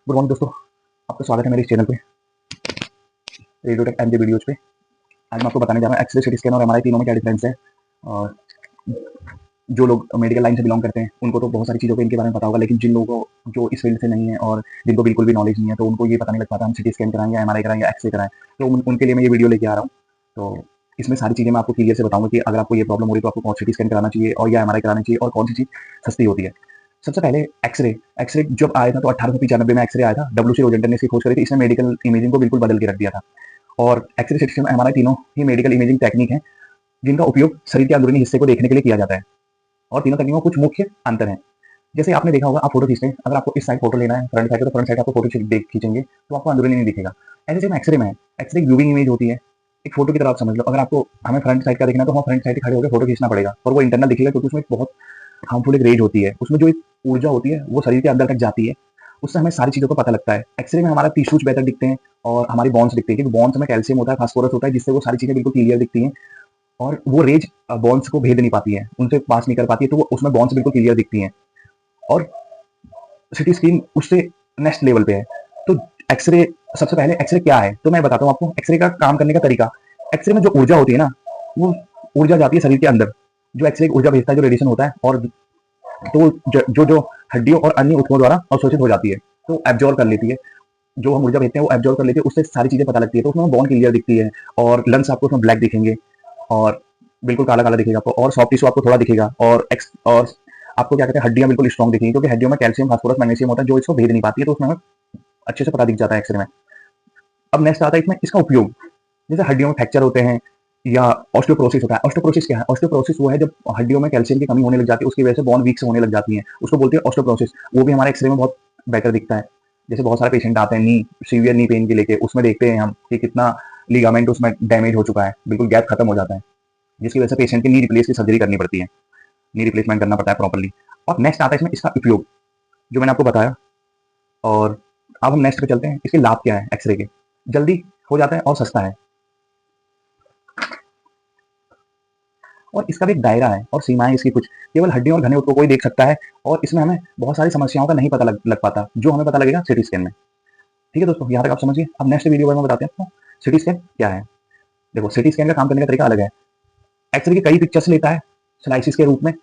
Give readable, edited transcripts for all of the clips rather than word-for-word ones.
Good morning दोस्तों, आपका स्वागत है मेरे इस चैनल पे रेडियो टेक एमजे वीडियोज पे। आज मैं आपको बताने जा रहा हूँ एक्सरे, सिटी स्कैन और एमआरआई तीनों में क्या डिफरेंस है। और जो लोग मेडिकल लाइन से बिलोंग करते हैं उनको तो बहुत सारी चीज़ों पे इनके बारे में पता होगा, लेकिन जिन लोगों को जो इस फील्ड से नहीं है और जिनको बिल्कुल भी नॉलेज नहीं है तो उनको ये पता नहीं लग पाता हम सिटी स्कैन कराएं या एमआरआई कराएं या एक्सरे कराएं। तो उनके लिए मैं ये वीडियो लेके आ रहा हूँ। तो इसमें सारी चीज़ें मैं आपको क्लियर से बताऊंगा कि अगर आपको ये प्रॉब्लम हो रही है तो आपको कौन सिटी स्कैन कराना चाहिए और या एमआरआई कराना चाहिए और कौन सी चीज़ सस्ती होती है। सबसे पहले एक्सरे। एक्सरे जब आया था तो 1895 में एक्सरे आया था। डब्ल्यू सी रोजेंटन ने इसकी खोज करी थी। इसने मेडिकल इमेजिंग को बिल्कुल बदल के रख दिया था। और एक्सरे, सिटी स्कैन, एमआरआई तीनों ही मेडिकल इमेजिंग टेक्निक है जिनका उपयोग शरीर के अंदरूनी हिस्से को देखने के लिए किया जाता है। और तीनों तकनीकों में कुछ मुख्य अंतर हैं। जैसे आपने देखा होगा, आप फोटो खींचते हैं, अगर आपको इस साइड फोटो लेना है फ्रंट साइड तो फ्रंट साइड आपको फोटो खींचेंगे तो आपको अंदरूनी नहीं दिखेगा। ऐसे सेम एक्सरे में है। एक्सरे एक व्यूइंग इमेज होती है, एक फोटो की तरह आप समझ लो। अगर आपको हमें फ्रंट साइड का देखना है तो हम फ्रंट साइड खड़े होकर फोटो खींचना पड़ेगा और वो इंटरनल दिखेगा क्योंकि उसमें एक बहुत हार्मफुल एक रेज होती है। उसमें जो एक ऊर्जा होती है वो शरीर के अंदर तक जाती है, उससे हमें सारी चीज़ों का पता लगता है। एक्सरे में हमारा टिश्यूज बेहतर दिखते हैं और हमारी बॉन्स दिखती है क्योंकि बॉन्स में कैल्शियम होता है, फास्फोरस होता है, जिससे वो सारी चीज़ें बिल्कुल क्लियर दिखती हैं। और वो रेज बॉन्स को भेद नहीं पाती है, उनसे पास नहीं कर पाती है, तो वो उसमें बॉन्स बिल्कुल क्लियर दिखती हैं। और सिटी स्कैन उससे नेक्स्ट लेवल पे है। तो एक्सरे, सबसे पहले एक्सरे क्या है तो मैं बताता हूँ आपको एक्सरे का काम करने का तरीका। एक्सरे में जो ऊर्जा होती है ना, वो ऊर्जा जाती है शरीर के अंदर। जो एक्सरे ऊर्जा भेजता है, जो रेडिएशन होता है, और तो जो हड्डियों और अन्य ऊतकों द्वारा अवशोषित हो जाती है, तो एब्जॉर्ब कर लेती है। जो हम ऊर्जा भेजते हैं वो एब्जॉर्ब कर लेती है, उससे सारी चीजें पता लगती है। तो उसमें बॉन क्लियर दिखती है और लंग्स आपको उसमें ब्लैक दिखेंगे और बिल्कुल काला काला दिखेगा आपको, और सॉफ्ट टिश्यू आपको थोड़ा दिखेगा, और आपको क्या कहते हैं, हड्डियां बिल्कुल स्ट्रॉन्ग दिखेंगी क्योंकि हड्डियों में कैल्शियम, फास्फोरस, मैग्नीशियम होता है जो इसको भेद नहीं पाती है, तो उसमें हमें अच्छे से पता दिख जाता है एक्सरे में। अब नेक्स्ट आता है इसमें इसका उपयोग। जैसे हड्डियों में फ्रैक्चर होते हैं या ऑस्टियोप्रोसिस होता है। ऑस्टियोप्रोसिस क्या है? ऑस्टियोप्रोसिस वो है जब हड्डियों में कैल्शियम की कमी होने लग जाती है, उसकी वजह से बोन वीक से होने लग जाती है, उसको बोलते हैं ऑस्टियोप्रोसिस। वो भी हमारे एक्सरे में बहुत बेटर दिखता है। जैसे बहुत सारे पेशेंट आते हैं नी सीवियर नी पेन के लेके, उसमें देखते हैं हम कि कितना लिगामेंट उसमें डैमेज हो चुका है, बिल्कुल गैप खत्म हो जाता है, जिसकी वजह से पेशेंट की नी रिप्लेस की सर्जरी करनी पड़ती है, नी रिप्लेसमेंट करना पड़ता है प्रॉपरली। और नेक्स्ट आता है इसमें इसका उपयोग, जो मैंने आपको बताया। और अब हम नेक्स्ट पे चलते हैं, इसके लाभ क्या है एक्सरे के। जल्दी हो जाता है और सस्ता है, और इसका भी एक दायरा है और सीमाएं इसकी कुछ। केवल हड्डियों और घने ऊतकों को ही देख सकता है, और इसमें हमें बहुत सारी समस्याओं का नहीं पता लग पाता, जो हमें पता लगेगा सिटी स्कैन में। ठीक है दोस्तों, यहाँ तक आप समझिए। अब नेक्स्ट वीडियो में बताते हैं आपको सिटी स्कैन क्या है। देखो, सिटी स्कैन का काम करने का तरीका अलग है। एक्सरे की कई पिक्चर्स लेता है स्लाइसिस के रूप में,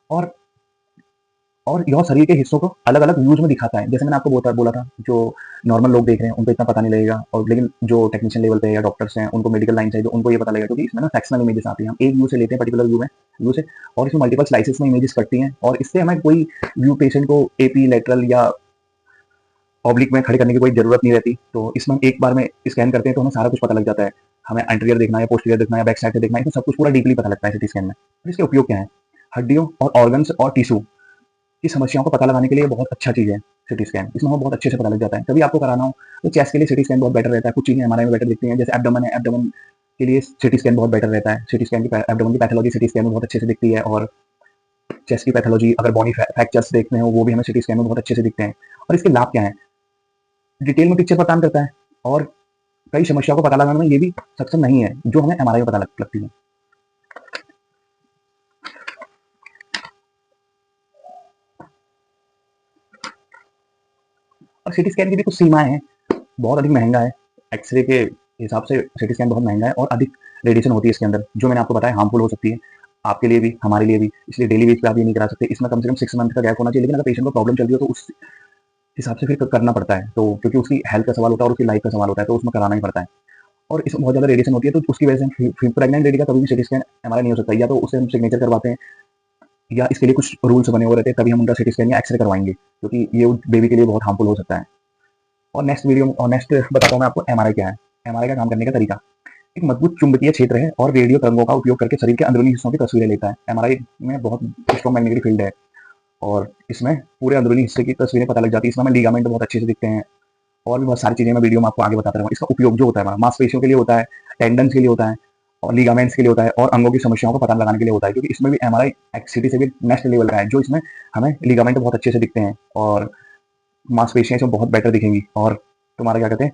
और यह शरीर के हिस्सों को अलग अलग व्यूज में दिखाता है। जैसे मैंने आपको बोला था, जो नॉर्मल लोग देख रहे हैं उनको इतना पता नहीं लगेगा, और लेकिन जो टेक्नीशियन लेवल पे या डॉक्टर्स हैं, उनको मेडिकल लाइन चाहिए, उनको ये पता लगेगा क्योंकि इसमें ना सेक्शनल इमेजेस आती हैं। हम एक व्यू से लेते हैं, पर्टिकुलर व्यू से, और इसमें मल्टीपल स्लाइसेस में इमेजेस कटती हैं, और इससे हमें कोई व्यू पेशेंट को एपी, लेटरल या ऑब्लिक में खड़े करने की कोई जरूरत नहीं रहती। तो इसमें हम एक बार में स्कैन करते हैं तो हमें सारा कुछ पता लग जाता है। हमें एंटीरियर देखना है, पोस्टीरियर देखना है, बैक साइड से देखना है, इसमें सब कुछ पूरा डीपली पता लगता है सिटी स्कैन में। तो इसके उपयोग क्या है? हड्डियों और ऑर्गन्स और टिश्यू की समस्याओं को पता लगाने के लिए बहुत अच्छा चीज़ है सिटी स्कैन। इसमें हमें बहुत अच्छे से पता लग जाता है। कभी आपको कराना हो तो चेस्ट के लिए सिटी स्कैन बहुत बेटर रहता है। कुछ चीज़ें हमारे में बेटर दिखती हैं, जैसे एब्डोमेन है, एब्डोमेन के लिए सिटी स्कैन बहुत बेटर रहता है। सिटी स्कैन की एब्डोमेन की पैथोलॉजी सिटी स्कैन में बहुत अच्छे से दिखती है, और चेस्ट की पैथोलॉजी, अगर बॉडी फ्रैक्चर्स देखने हो, वो भी हमें सिटी स्कैन में बहुत अच्छे से दिखते हैं। और इसके लाभ क्या है? डिटेल में पिक्चर प्रदान करता है, और कई समस्याओं को पता लगाने में ये भी सक्षम नहीं है जो हमें एमआरआई में पता लगती है। और सिटी स्कैन की भी कुछ सीमाएं हैं। बहुत अधिक महंगा है, एक्सरे के हिसाब से सिटी स्कैन बहुत महंगा है, और अधिक रेडिएशन होती है इसके अंदर, जो मैंने आपको बताया हार्मफुल हो सकती है आपके लिए भी, हमारे लिए भी। इसलिए डेली बेस पे आप ये नहीं करा सकते। इसमें कम से कम 6 मंथ का गैप होना चाहिए, लेकिन अगर पेशेंट को प्रॉब्लम चल रही हो तो उस हिसाब से फिर करना पड़ता है, तो क्योंकि उसकी हेल्थ का सवाल होता है और उसकी लाइफ का सवाल होता है, तो उसमें कराना ही पड़ता है। और इसमें बहुत ज़्यादा रेडिएशन होती है, तो उसकी वजह से प्रेग्नेंट लेडी का कभी भी सिटी स्कैन एमआरआई नहीं हो सकता। या तो उससे हम सिग्नेचर करवाते हैं, या इसके लिए कुछ रूल्स बने हुए रहते हैं, तभी हम उनका सिटी स्कैन या एक्सरे करवाएंगे, क्योंकि ये बेबी के लिए बहुत हार्मफुल हो सकता है। और नेक्स्ट बताता हूँ मैं आपको एमआरआई क्या है। एमआरआई का काम करने का तरीका, एक मजबूत चुंबकीय क्षेत्र है और रेडियो तरंगों का उपयोग करके शरीर के अंदरूनी हिस्सों की तस्वीरें लेता है। एमआरआई में बहुत स्ट्रॉन्ग मैग्नेटिक फील्ड है, और इसमें पूरे अंदरूनी हिस्से की तस्वीरें पता लग जाती है। इसमें हमें लिगामेंट बहुत अच्छे से दिखते हैं, और भी बहुत सारी चीजें मैं वीडियो में आपको आगे बताता रहूँगा। इसका उपयोग जो होता है हमारा मांसपेशियों के लिए होता है, टेंडन्स के लिए होता है, और लिगामेंट्स के लिए होता है, और अंगों की समस्याओं को पता लगाने के लिए होता है, क्योंकि इसमें भी एमआरआई एक्सिटी से भी नेक्स्ट लेवल का है, जो इसमें हमें लिगामेंट बहुत अच्छे से दिखते हैं, और मांसपेशियां इसमें बहुत बेटर दिखेंगी, और तुम्हारा क्या कहते हैं,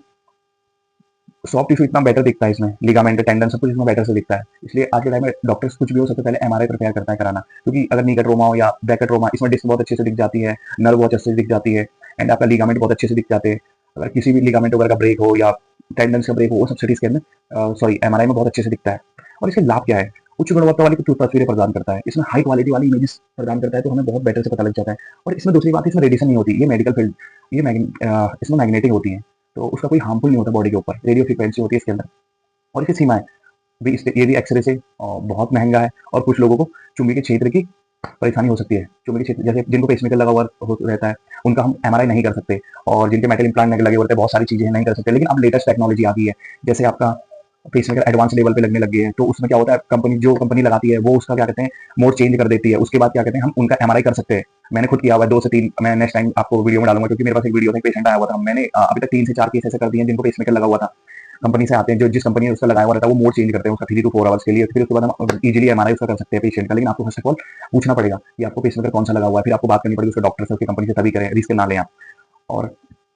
सॉफ्ट टिश्यू इतना बेटर दिखता है इसमें, लिगामेंट, टेंडन, सब कुछ इसमें बेटर से दिखता है। इसलिए आज के टाइम में डॉक्टर्स कुछ भी हो, सबसे पहले एमआरआई प्रिपेयर करता है कराना, क्योंकि अगर नी का ट्रोमा हो या बैक का ट्रोमा, इसमें डिस्क बहुत अच्छे से दिख जाती है, नर्व बहुत अच्छे से दिख जाती है, एंड आपका लिगामेंट बहुत अच्छे से दिख जाते हैं। अगर किसी भी लिगामेंट वगैरह का ब्रेक हो या टेंडन्स का ब्रेक हो, वो सब सिटी स्कैन में सॉरी एमआरआई में बहुत अच्छे से दिखता है। और इसके लाभ क्या है? उच्च गुणवत्ता वाली तस्वीरें प्रदान करता है, इसमें हाई क्वालिटी वाली इमेजेस प्रदान करता है, तो हमें बहुत बेटर से पता लग जाता है। और इसमें दूसरी बात, इसमें रेडिएशन नहीं होती, ये मेडिकल फील्ड, ये इसमें मैग्नेटिक होती है, तो उसका कोई हार्मफुल नहीं होता बॉडी के ऊपर, रेडियो फ्रिक्वेंसी होती है इसके अंदर। और इसकी सीमाएं भी, ये भी एक्सरे से बहुत महंगा है, और कुछ लोगों को चुंबी के क्षेत्र की परेशानी हो सकती है। चुंबी के क्षेत्र, जैसे जिनको पेसमेकर लगा हुआ रहता है, उनका हम एमआरआई नहीं कर सकते, और जिनके मेटल इंप्लांट लगे होते हैं, बहुत सारी चीजें नहीं कर सकते। लेकिन अब लेटेस्ट टेक्नोलॉजी आ गई है, जैसे आपका पेसमेकर एडवांस लेवल पे लगने लग गए हैं, तो उसमें क्या होता है, जो कंपनी लगाती है वो उसका क्या कहते हैं, मोड चेंज कर देती है। उसके बाद क्या कहते हैं, हम उनका एमआरआई कर सकते हैं। मैंने खुद किया हुआ है 2 से 3, मैं नेक्स्ट टाइम आपको वीडियो में डालूंगा, क्योंकि मेरे पास एक वीडियो था, पेशेंट आया हुआ था, मैंने अभी तक 3 से 4 केस ऐसे कर दिए हैं जिनको पेसमेकर लगा हुआ था। कंपनी से आते हैं, जो जिस कंपनी ने उसका लगाया हुआ रहता है, वो मोड चेंज करते हैं उसका 3 to 4 आवर्स के लिए, फिर उसके बाद हम इजीली एमआरआई उसका कर सकते हैं पेशेंट का। लेकिन आपको फर्स्ट ऑफ ऑल पूछना पड़ेगा कि आपको पेसमेकर कौन सा लगा हुआ है, फिर आपको बात करनी पड़ेगी उसके डॉक्टर से, उसकी कंपनी से, तभी करें, रिस्क ना लें आप। और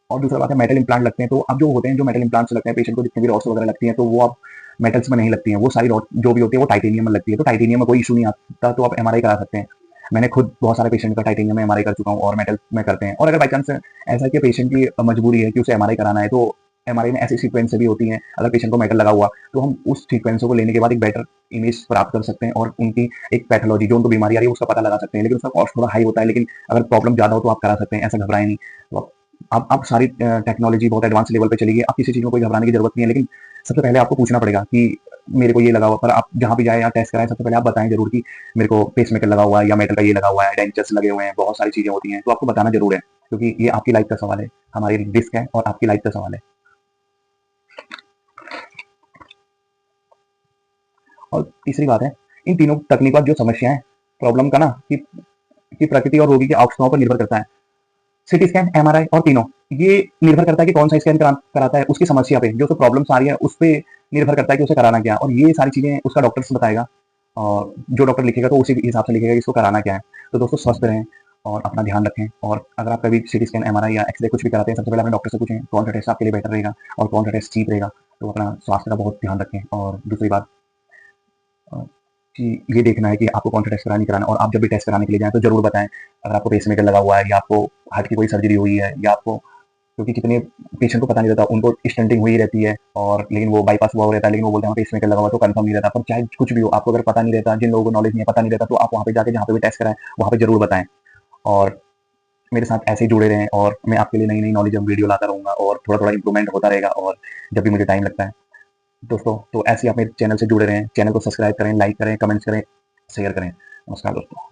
और दूसरा बात है, मेटल इंप्लांट लगते हैं, तो अब जो होते हैं, जो मेटल इंप्लांट्स लगते हैं पेशेंट को, जितनी भी रॉड्स वगैरह लगती हैं, तो वो आप मेटल्स में नहीं लगती हैं, वो सारी रॉड जो भी होती है वो टाइटेनियम में लगती है, तो टाइटेनियम में कोई इशू नहीं आता, तो आप एमआरआई करा सकते हैं। मैंने खुद बहुत सारे पेशेंट का टाइटेनियम में एमआरआई कर चुका हूँ, और मेटल में करते हैं। और अगर बाई चांस ऐसा कि पेशेंट की मजबूरी है कि उसे एमआरआई कराना है, तो एमआरआई में ऐसी सीक्वेंस भी होती हैं, अगर पेशेंट को मेटल लगा हुआ, तो हम उस सीक्वेंस को लेने के बाद एक बेटर इमेज प्राप्त कर सकते हैं, और उनकी एक पैथोलॉजी, जो उनको बीमारी आ रही है, उसका पता लगा सकते हैं। लेकिन उसका कॉस्ट थोड़ा हाई होता है, लेकिन अगर प्रॉब्लम ज्यादा हो तो आप करा सकते हैं, ऐसा घबराएं नहीं। तो अब सारी टेक्नोलॉजी बहुत एडवांस लेवल पे चली गई, अब किसी चीज में कोई घबराने की जरूरत नहीं है। लेकिन सबसे पहले आपको पूछना पड़ेगा कि मेरे को ये लगा हुआ, पर आप जहाँ भी जाए या टेस्ट कराएं, सबसे पहले आप बताएं जरूर कि मेरे को पेसमेकर लगा हुआ है, या मेटल का ये लगा हुआ है, डेंचर्स लगे हुए हैं, बहुत सारी चीजें होती हैं, तो आपको बताना जरूर है, क्योंकि ये आपकी लाइफ का सवाल है, हमारी रिस्क है और आपकी लाइफ का सवाल है। और तीसरी बात है, इन तीनों तकनीकों जो समस्या है, प्रॉब्लम का ना, कि प्रकृति और रोगी की आवश्यकताओं पर निर्भर करता है। सिटी स्कैन, एमआरआई और तीनों, ये निर्भर करता है कि कौन सा स्कैन कराता है, उसकी समस्या पे, जो उसको प्रॉब्लम आ रही है उस पे निर्भर करता है कि उसे कराना क्या, और ये सारी चीजें उसका डॉक्टर से बताएगा, और जो डॉक्टर लिखेगा तो उसी हिसाब से लिखेगा कि इसको कराना क्या है। तो दोस्तों, स्वस्थ रहें और अपना ध्यान रखें, और अगर आप कभी सिटी स्कैन, एमआरआई या एक्सरे कुछ भी कराते हैं, सबसे पहले अपने डॉक्टर से पूछें कौन सा टेस्ट आपके लिए बेटर रहेगा और कौन सा टेस्ट चीप रहेगा। तो अपना स्वास्थ्य का बहुत ध्यान रखें। और दूसरी बात, कि ये देखना है कि आपको कौन सा टेस्ट कराना, कराना, और आप जब भी टेस्ट कराने के लिए जाएं तो जरूर बताएं अगर आपको पेसमेकर लगा हुआ है, या आपको हार्ट की कोई सर्जरी हुई है, या आपको, क्योंकि कितने पेशेंट को पता नहीं रहता, उनको स्टंटिंग हुई रहती है, और लेकिन वो बाईपास हुआ रहता है, लेकिन वो बोलते हैं पेसमेकर लगा हुआ, तो कंफर्म नहीं रहता। पर चाहे कुछ भी हो, आपको अगर पता नहीं रहता, जिन लोगों को नॉलेज नहीं है, पता नहीं रहता, तो आप वहाँ पे जाके जहाँ पे भी टेस्ट कराएं, वहाँ पे जरूर बताएं। और मेरे साथ ऐसे ही जुड़े रहें, और मैं आपके लिए नई नई नॉलेज वीडियो लाता रहूंगा, और थोड़ा थोड़ा इंप्रूवमेंट होता रहेगा, और जब भी मुझे टाइम लगता है दोस्तों, तो ऐसे ही आप मेरे चैनल से जुड़े रहें, चैनल को सब्सक्राइब करें, लाइक करें, कमेंट्स करें, शेयर करें। नमस्कार दोस्तों।